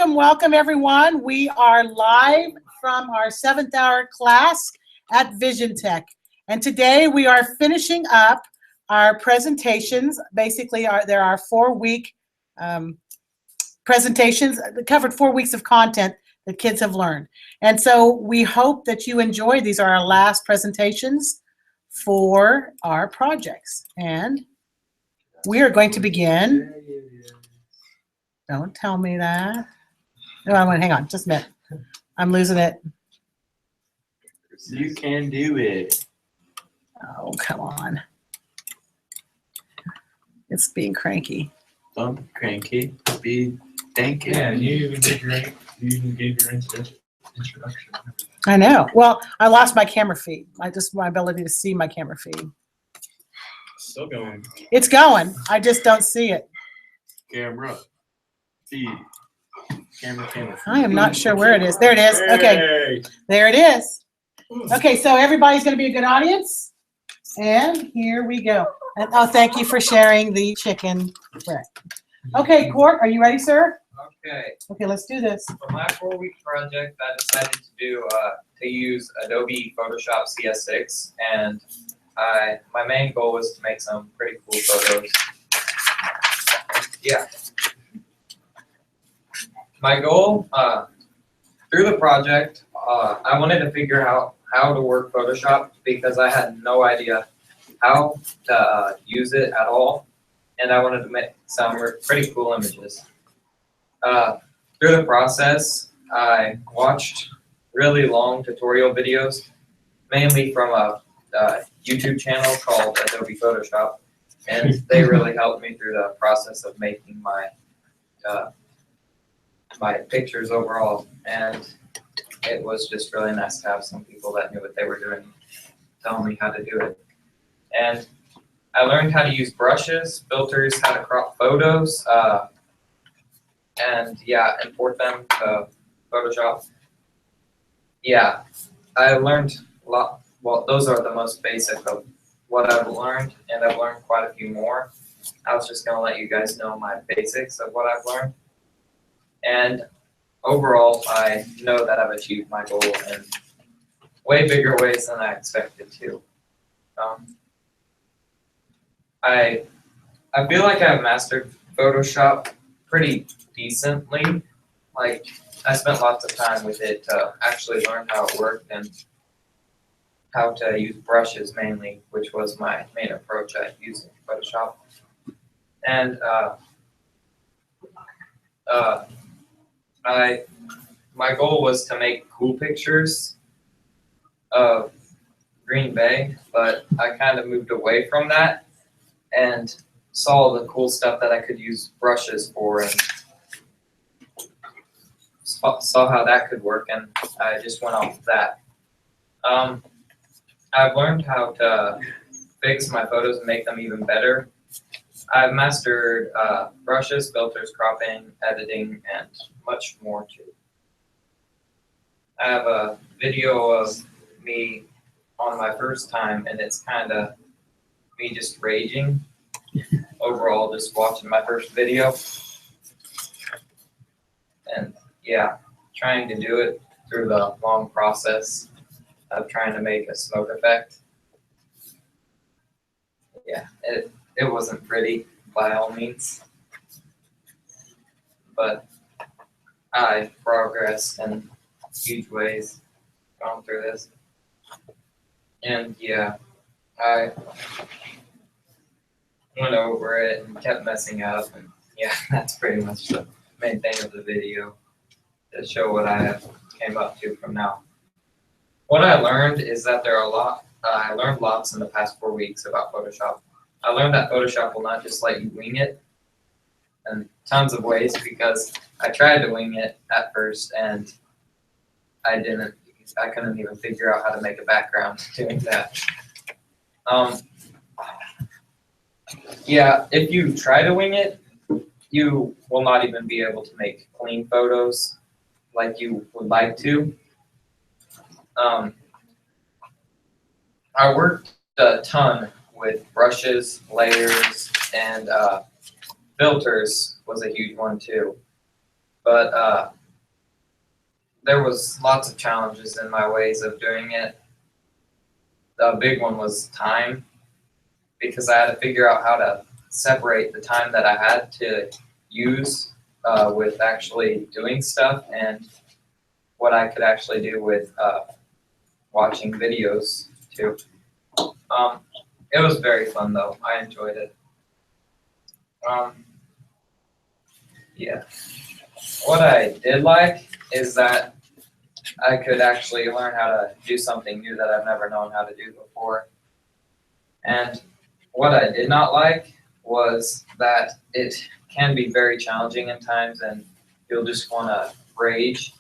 Welcome everyone. We are live from our 7th hour class at Vision Tech. And today we are finishing up our presentations. Basically, there are 4-week presentations that covered 4 weeks of content that kids have learned. And so we hope that you enjoy. These are our last presentations for our projects. And we are going to begin. Don't tell me that. No, I'm going to hang on just a minute. I'm losing it. You can do it. Oh, come on. It's being cranky. Don't be cranky. Be thanking. Yeah, you even gave your introduction. I know. Well, I lost my camera feed. My ability to see my camera feed. Still going. It's going. I just don't see it. Camera. Feed. Camera. I am not sure where it is. There it is. Okay. There it is. Okay, so everybody's going to be a good audience. And here we go. And, oh, thank you for sharing the chicken breast. Okay, Court, are you ready, sir? Okay. Okay, let's do this. For my 4-week project, I decided to use Adobe Photoshop CS6, and my main goal was to make some pretty cool photos. Yeah. My goal through the project, I wanted to figure out how to work Photoshop because I had no idea how to use it at all, and I wanted to make some pretty cool images. Through the process, I watched really long tutorial videos, mainly from a YouTube channel called Adobe Photoshop, and they really helped me through the process of making my my pictures overall. And it was just really nice to have some people that knew what they were doing telling me how to do it. And I learned how to use brushes, filters, how to crop photos, and yeah, import them to Photoshop. Yeah, I learned a lot. Well, those are the most basic of what I've learned, and I've learned quite a few more. I was just going to let you guys know my basics of what I've learned. And overall, I know that I've achieved my goal in way bigger ways than I expected to. I feel like I've mastered Photoshop pretty decently. Like, I spent lots of time with it to actually learn how it worked and how to use brushes mainly, which was my main approach at using Photoshop. And my goal was to make cool pictures of Green Bay, but I kind of moved away from that and saw the cool stuff that I could use brushes for, and saw how that could work, and I just went off of that. I've learned how to fix my photos and make them even better. I've mastered brushes, filters, cropping, editing, and much more too. I have a video of me on my first time, and it's kind of me just raging overall, just watching my first video. And yeah, trying to do it through the long process of trying to make a smoke effect. Yeah, it wasn't pretty by all means, but I progressed in huge ways going through this. And yeah, I went over it and kept messing up, and yeah, that's pretty much the main thing of the video, to show what I came up to from now. What I learned is that there are I learned lots in the past 4 weeks about Photoshop. I learned that Photoshop will not just let you wing it in tons of ways, because I tried to wing it at first and I couldn't even figure out how to make a background doing that. Yeah, if you try to wing it, you will not even be able to make clean photos like you would like to. I worked a ton with brushes, layers, and filters was a huge one too. But there was lots of challenges in my ways of doing it. The big one was time, because I had to figure out how to separate the time that I had to use with actually doing stuff and what I could actually do with watching videos too. It was very fun though. I enjoyed it. Yeah. What I did like is that I could actually learn how to do something new that I've never known how to do before. And what I did not like was that it can be very challenging in times, and you'll just want to rage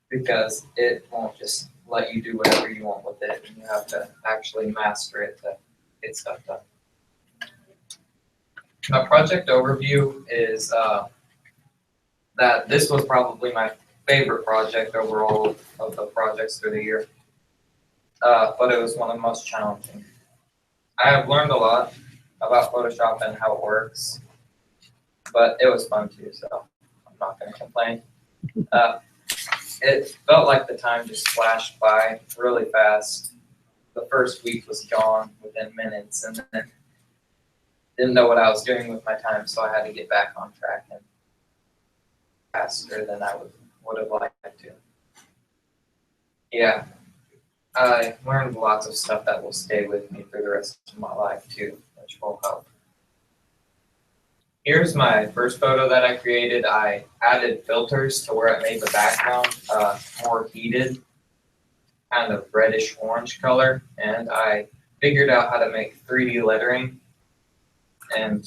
because it won't just let you do whatever you want with it, and you have to actually master it to get stuff done. My project overview is that this was probably my favorite project overall of the projects through the year, but it was one of the most challenging. I have learned a lot about Photoshop and how it works, but it was fun too, so I'm not going to complain. It felt like the time just flashed by really fast. The first week was gone within minutes, and then didn't know what I was doing with my time, so I had to get back on track and faster than I would have liked to. Yeah, I learned lots of stuff that will stay with me for the rest of my life too, which will help. Here's my first photo that I created. I added filters to where it made the background more heated, kind of reddish orange color, and I figured out how to make 3D lettering. And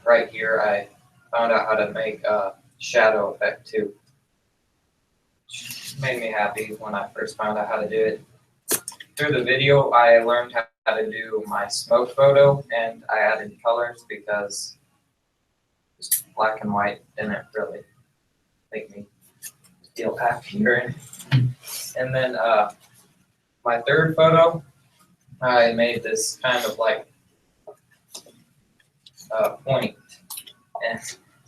right here I found out how to make a shadow effect too. Made me happy when I first found out how to do it. Through the video, I learned how to do my smoke photo, and I added colors because just black and white didn't really make me feel happier. And then my third photo, I made this kind of like point, and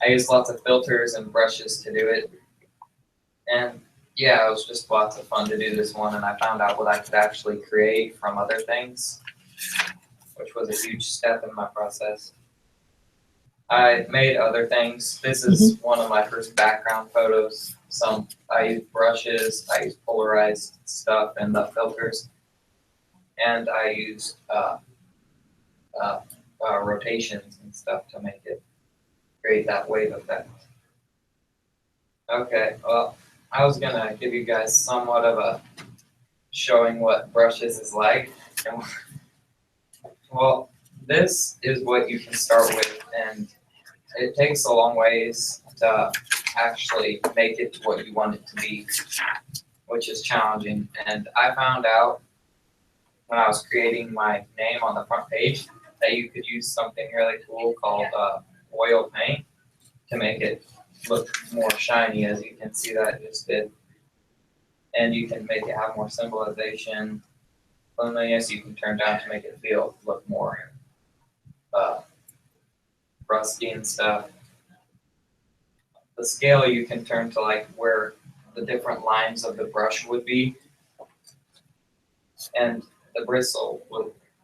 I used lots of filters and brushes to do it. And yeah, it was just lots of fun to do this one, and I found out what I could actually create from other things, which was a huge step in my process. I made other things. This is one of my first background photos. I used brushes, I used polarized stuff and the filters, and I used rotations and stuff to make it create that wave effect. Okay, well, I was gonna give you guys somewhat of a showing what brushes is like. And, well, this is what you can start with, and it takes a long ways to actually make it to what you want it to be, which is challenging. And I found out when I was creating my name on the front page that you could use something really cool called oil paint to make it look more shiny, as you can see that I just did. And you can make it have more symbolization. Cleanliness you can turn down to make it look more rusty and stuff. The scale you can turn to like where the different lines of the brush would be. And the bristle,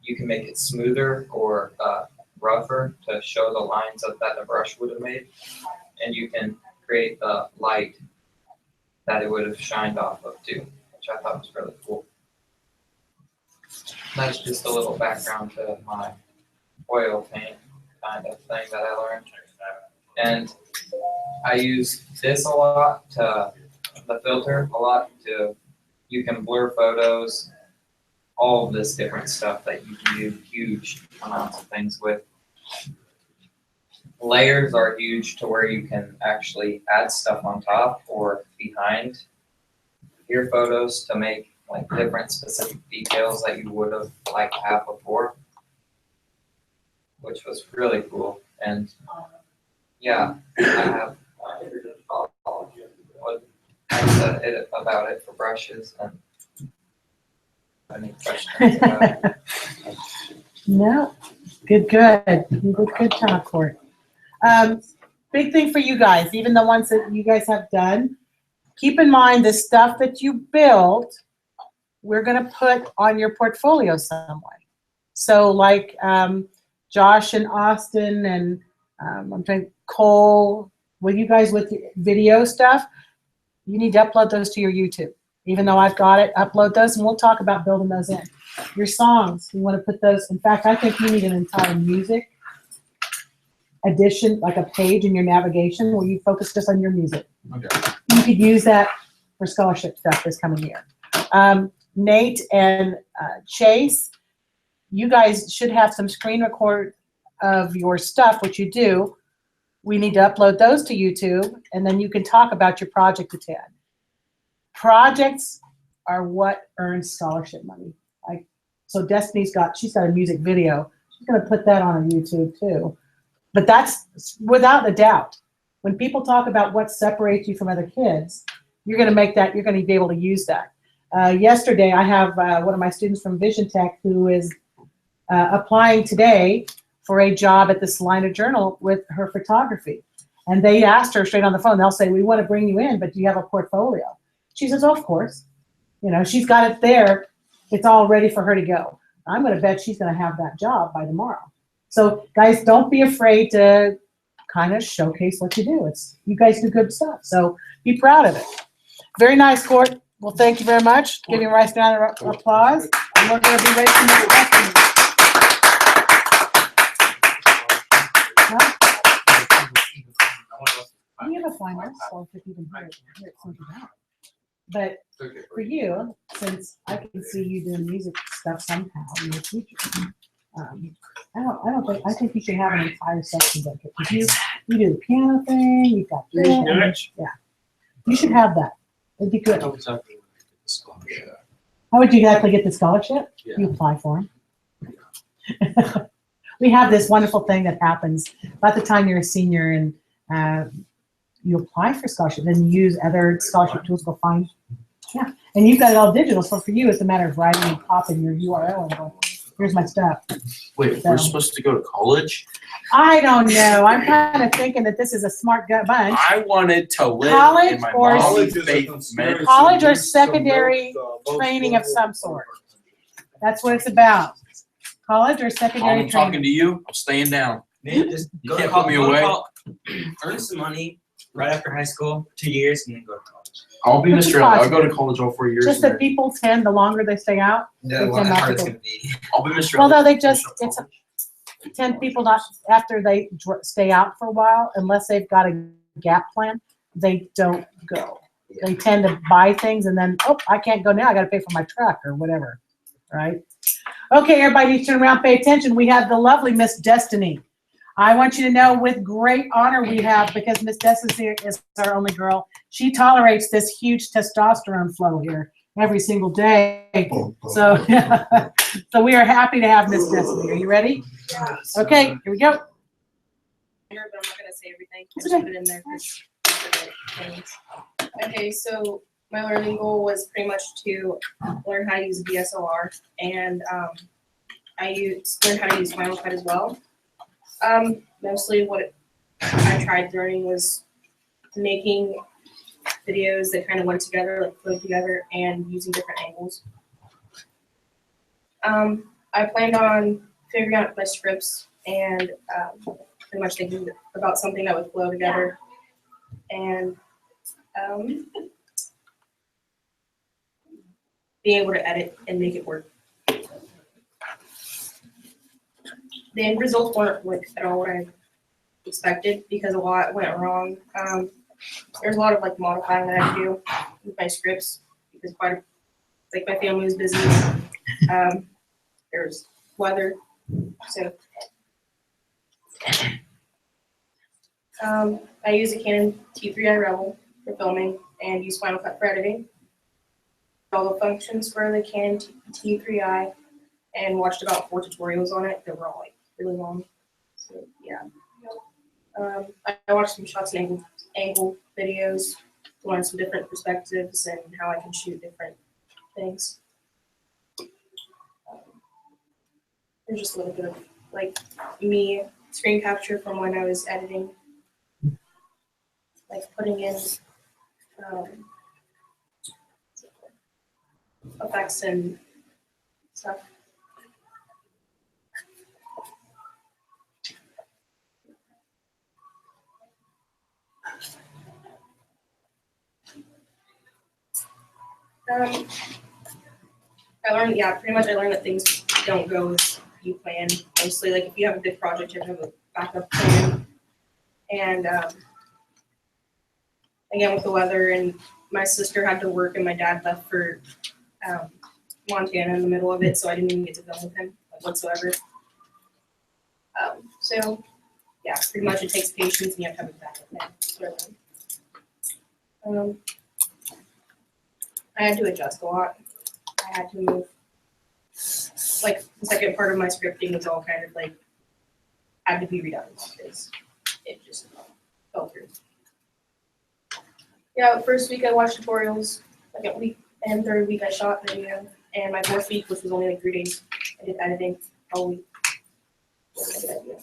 you can make it smoother or rougher to show the lines that the brush would have made. And you can create the light that it would have shined off of too, which I thought was really cool. That's just a little background to my oil paint kind of thing that I learned. And I use this a lot the filter a lot you can blur photos, all of this different stuff that you can do huge amounts of things with. Layers are huge to where you can actually add stuff on top or behind your photos to make like different specific details that you would have liked to have before, which was really cool. And yeah, I have what I said about it for brushes, and any questions about it? No, good talk, Court. big thing for you guys, even the ones that you guys have done, keep in mind the stuff that you built, we're going to put on your portfolio some way. So like Josh and Austin and I'm trying Cole, with you guys with the video stuff, you need to upload those to your YouTube. Even though I've got it, upload those and we'll talk about building those in. Your songs, you want to put those. In fact, I think you need an entire music edition, like a page in your navigation where you focus just on your music. Okay. You could use that for scholarship stuff this coming year. Nate and Chase, you guys should have some screen record of your stuff, which you do. We need to upload those to YouTube, and then you can talk about your project to Ted. Projects are what earns scholarship money. So Destiny's she's got a music video. She's going to put that on her YouTube too. But that's without a doubt. When people talk about what separates you from other kids, you're going to make that, you're going to be able to use that. Yesterday, I have one of my students from Vision Tech who is applying today for a job at the Salina Journal with her photography. And they asked her straight on the phone, they'll say, we want to bring you in, but do you have a portfolio? She says, oh, of course. You know, she's got it there. It's all ready for her to go. I'm going to bet she's going to have that job by tomorrow. So guys, don't be afraid to kind of showcase what you do. You guys do good stuff. So be proud of it. Very nice, Court. Well, thank you very much. Give you a nice round of applause. And we're going to be ready for the questions. We have a fine art school if you can hear something out. But for you, since I can see you doing music stuff somehow in the future, I think you should have an entire section dedicated. You do the piano thing, you've got this, yeah. You should have that. It'd be good. How exactly would I get the scholarship? How would you exactly get the scholarship? Yeah. You apply for them. We have this wonderful thing that happens about the time you're a senior and you apply for scholarship, then you use other scholarship tools, go find. Yeah, and you've got it all digital, so for you, it's a matter of writing and popping your URL and going, here's my stuff. Wait, we're supposed to go to college? I don't know. I'm kind of thinking that this is a smart gut bunch. I wanted to live College in my or- mom's College is a faith conspiracy. College or There's some secondary most training of global- some sort. That's what it's about. College or Mom, secondary I'm talking training. to you. I'm staying down. Maybe just You go to can't col- put me go to away. col- earn some money right after high school, 2 years, and then go to college. I'll be Which is Mr. L. I'll possible. go to college all 4 years. Just and that then people tend, the longer they stay out, Yeah, They well, tend how not hard to it's go. gonna be. I'll be Mr. well, L. no, they just, Finish it's up college. tend people not, after they stay out for a while, unless they've got a gap plan, they don't go. They tend to buy things and then, oh, I can't go now. I got to pay for my truck or whatever, right? Okay, everybody needs to turn around, pay attention. We have the lovely Miss Destiny. I want you to know with great honor we have, because Miss Destiny is our only girl, she tolerates this huge testosterone flow here every single day. So, so we are happy to have Miss Destiny. Are you ready? Yeah. Okay, here we go. But I'm not gonna say everything. It's Just okay. put it in there for the things. Okay, so my learning goal was pretty much to learn how to use DSLR, and learn how to use Final Cut as well. Mostly what I tried learning was making videos that kind of went together, like flowed together, and using different angles. I planned on figuring out my scripts and pretty much thinking about something that would flow together, and being able to edit and make it work. The end results weren't at all what I expected, because a lot went wrong. There's a lot of like modifying that I had to do with my scripts, because my family was busy. There's weather, so I use a Canon T3i Rebel for filming and use Final Cut for editing. All the functions for the Canon T3i, and watched about 4 tutorials on it that were all like really long. So yeah. I watched some shots and angle videos to learn some different perspectives and how I can shoot different things. There's just a little bit of like me screen capture from when I was editing like putting in effects and stuff. I learned that things don't go as you plan. Mostly, like if you have a big project, you have to have a backup plan. And again, with the weather, and my sister had to work, and my dad left for Montana in the middle of it, so I didn't even get to film with him whatsoever. So yeah, pretty much it takes patience, and you have to have a backup plan. That's what I learned. I had to adjust a lot. I had to move. Like the second part of my scripting was all kind of like had to be redone because it just fell through. Yeah, first week I watched tutorials. Second week and third week I shot video, and my fourth week, which was only like 3 days, I did editing all week. That's a good idea.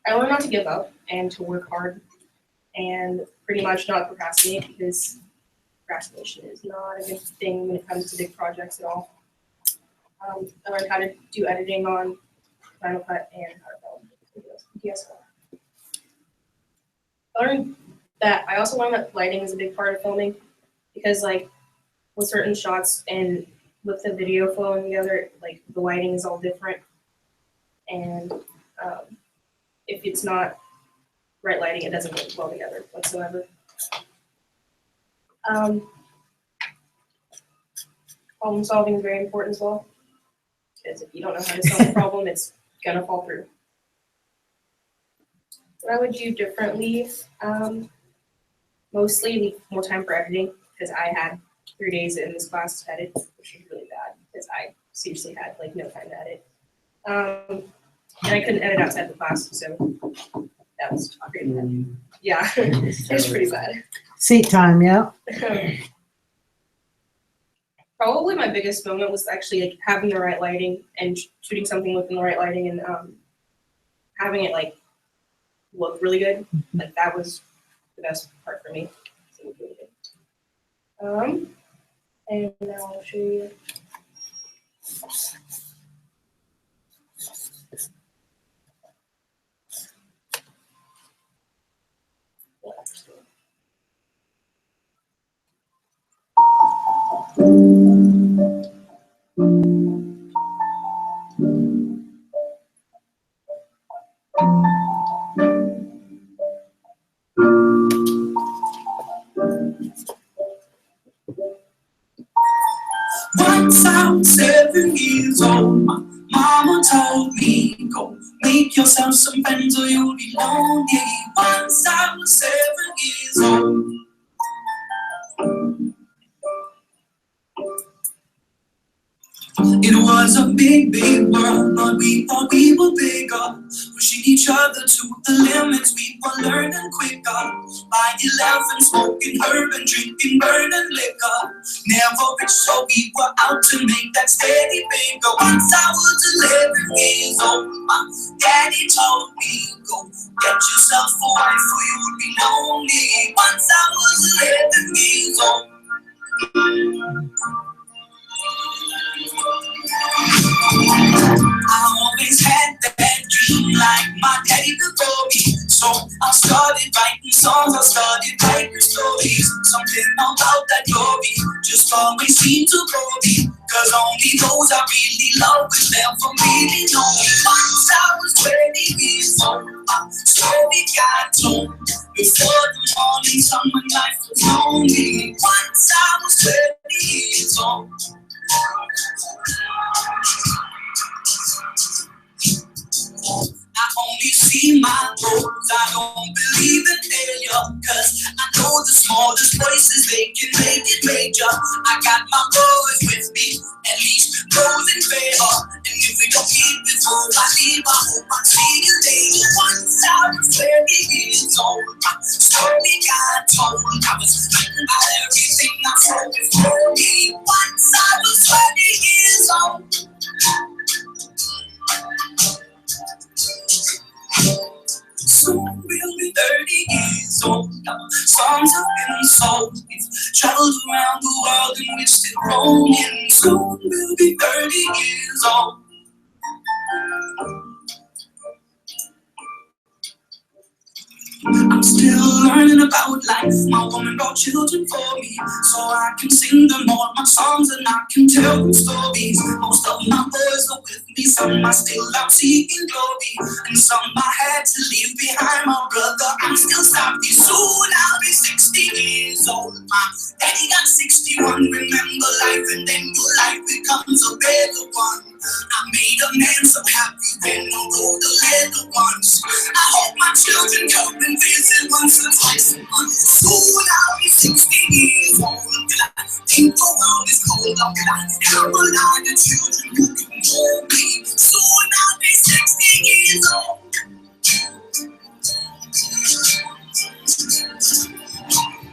I learned not to give up and to work hard and pretty much not procrastinate, because procrastination is not a good thing when it comes to big projects at all. I learned how to do editing on Final Cut and how to film DSLR. I also learned that lighting is a big part of filming, because like with certain shots and with the video flowing together, like the lighting is all different, and if it's not right lighting, it doesn't work well together whatsoever. Problem solving is very important as well, because if you don't know how to solve a problem, it's gonna fall through. What I would do differently, mostly leave more time for editing, because I had 3 days in this class to edit, which was really bad, because I seriously had like no time to edit. And I couldn't edit outside the class, so that was pretty bad. Yeah, it was pretty bad. Seat time, yeah. Probably my biggest moment was actually like having the right lighting and shooting something within the right lighting, and having it like look really good. Like that was the best part for me. So it was really good. And now I'll show you. Once I was 7 years old, my mama told me, go make yourself some friends or you'll be lonely. Once I was 7 years old. It was a big, big world, but we thought we were bigger. Pushing each other to the limits, we were learning quicker. By 11, smoking herb and drinking burning liquor. Never rich, so we were out to make that steady bigger. Once I was 11 years old, my daddy told me, go get yourself a wife or you would be lonely. Once I was 11 years old. I always had that dream like my daddy before me. So I started writing songs, I started writing stories. Something about that glory just always seemed to grow me. Cause only those I really love will never really know me. Once I was 20 years old, my story got told. Before the morning sun when life was lonely. Once I was 20 years old. I only see my goals, I don't believe in failure. Cause I know the smallest voices, they can make it major. I got my boys with me, at least those in favor. And if we don't keep it full, I leave, I hope I see you later. Once I was 20 years old, my story got told. I was written about everything I saw before me. Once I was 20 years old. Soon we'll be 30 years old. Songs have been sold. We've traveled around the world and we're still roaming. Soon we'll be 30 years old. I'm still learning about life. My woman brought children for me, so I can sing them all my songs and I can tell them stories. Most of my boys are with me, some are still out seeking glory, and some I had to leave behind. My brother, I'm still stopping. Soon I'll be 60 years old. My daddy got 61. Remember life, and then your life becomes a better one. I made a man so happy when I rode the leather ones. I hope my children come and visit once or twice a month. Soon I'll be 60 years old. I think the world is cold. I'm gonna have a lot of children who can hold me. Soon I'll be 60 years old.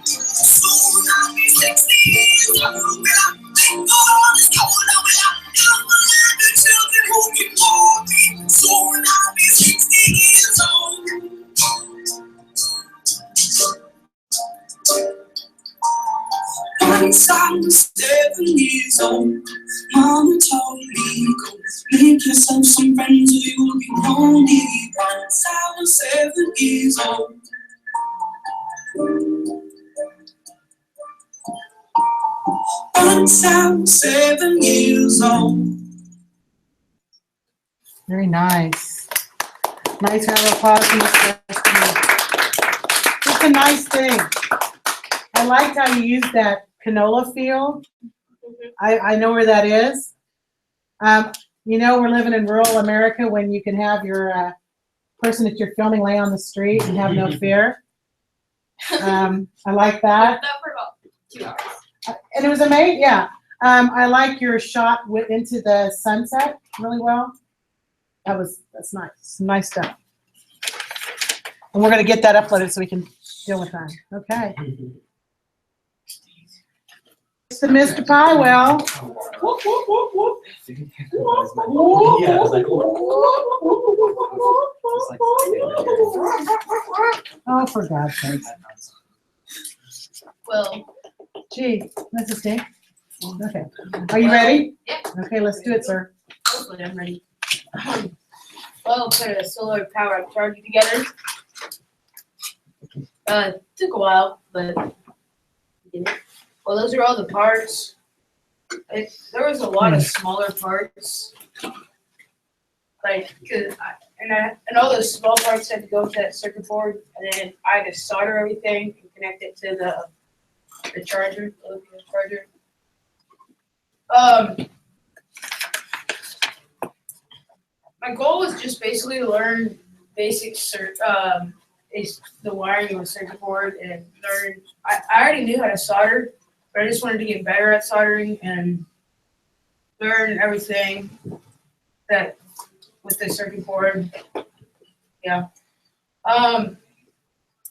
Soon I'll be 60 years old. I think the world is cold. I'm gonna have a lot of children who can hold me. Soon I'll be 60 years old. Once I was 7 years old, Mama told me, go make yourself some friends or you'll be lonely. Once I was 7 years old. Once I was 7 years old. Very nice. Nice round of applause for Miss Destiny. It's a nice thing. I liked how you used that canola field. I know where that is. You know, we're living in rural America when you can have your person that you're filming lay on the street and have no fear. I like that. That for about 2 hours. And it was amazing, yeah. I like your shot into the sunset really well. That's nice. Some nice stuff. And we're gonna get that uploaded so we can deal with that. Okay. It's the Mr. Pywell. Whoop, whoop, whoop, whoop. Yeah, I was like, Oh, for God's sake. Well, Gee, that's a stink. Okay. Are you ready? Yeah. Okay, let's do it, sir. hopefully I'm ready. Well, put a solar power up charger together. Took a while, but we did it. Well, those are all the parts. There was a lot of smaller parts, like and all those small parts had to go to that circuit board, and then I had to solder everything and connect it to the charger, the lithium charger. My goal was just basically to learn basic the wiring of a circuit board and learn. I already knew how to solder, but I just wanted to get better at soldering and learn everything that with the circuit board. Yeah. The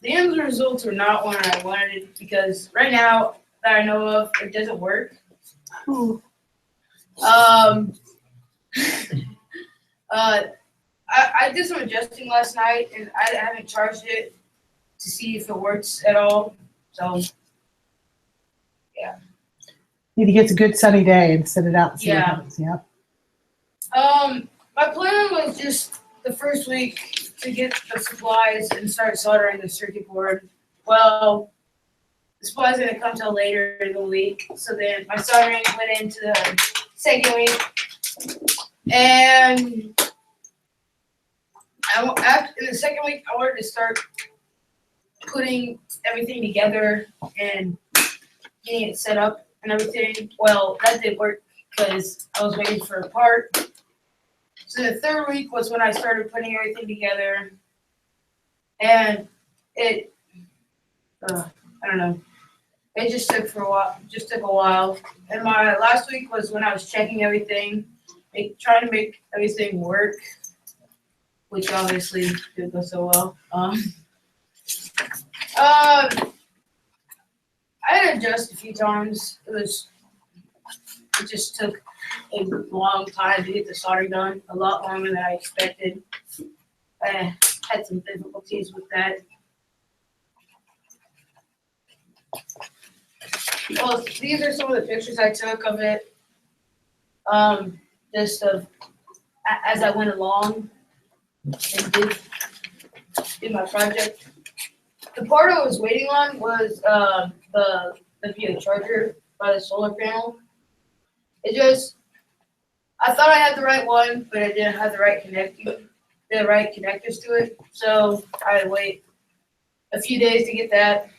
end results are not what I wanted because right now that I know of, it doesn't work. I did some adjusting last night and I haven't charged it to see if it works at all. So, yeah. Need to get a good sunny day and sit it out and see what Yeah. happens. Yep. My plan was just the first week to get the supplies and start soldering the circuit board. Well, the supplies didn't come till later in the week, so then my soldering went into the second week. And in the second week, I wanted to start putting everything together and getting it set up and everything. Well, that did work because I was waiting for a part. So the third week was when I started putting everything together, and I don't know, it just took a while. And my last week was when I was checking everything, trying to make everything work, which obviously didn't go so well. I had to adjust a few times. It just took a long time to get the soldering done, a lot longer than I expected. I had some difficulties with that. Well, these are some of the pictures I took of it. Just of, as I went along and did my project. The part I was waiting on was, the VA charger by the solar panel. I thought I had the right one, but I didn't have the right connectors to it, so I had to wait a few days to get that.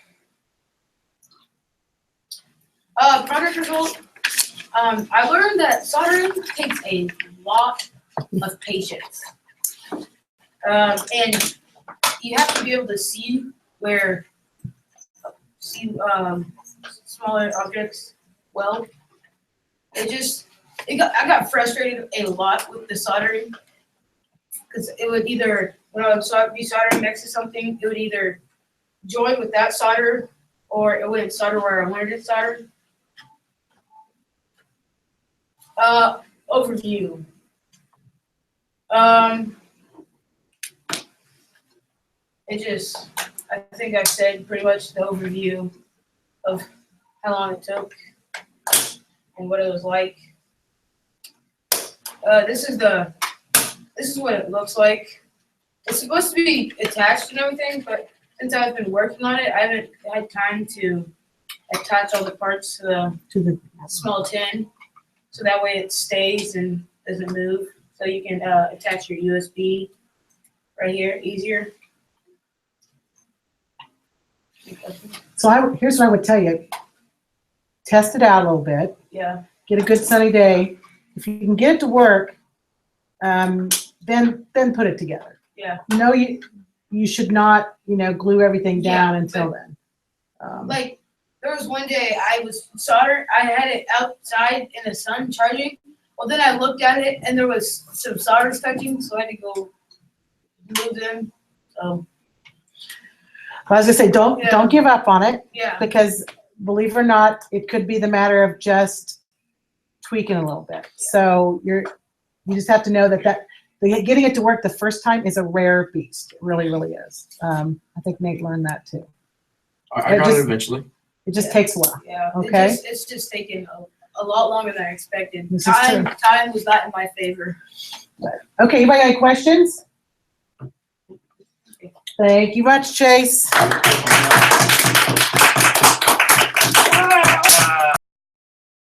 Project result, I learned that soldering takes a lot of patience. And you have to be able to see smaller objects well. I got frustrated a lot with the soldering, because it would either, when I would be soldering next to something, it would either join with that solder, or it wouldn't solder where I wanted it soldered. Overview. I think I've said pretty much the overview of how long it took and what it was like. This is what it looks like. It's supposed to be attached and everything, but since I've been working on it, I haven't had time to attach all the parts to the small tin, so that way it stays and doesn't move. So you can attach your USB right here easier. So here's what I would tell you. Test it out a little bit. Yeah. Get a good sunny day. If you can get it to work, then put it together. Yeah. You should not, glue everything down Yeah, until then. Like, there was one day I was soldering, I had it outside in the sun charging. Well, then I looked at it and there was some solder touching, so I had to go move them. So, I was gonna say, don't give up on it, yeah. because believe it or not, it could be the matter of just tweaking a little bit. So you just have to know that getting it to work the first time is a rare beast. It really, really is. I think Nate learned that too. I got it eventually. It just takes a while. Yeah. Okay. It's just taken a lot longer than I expected. This is true. Time was not in my favor. Okay, anybody got any questions? Thank you much, Chase.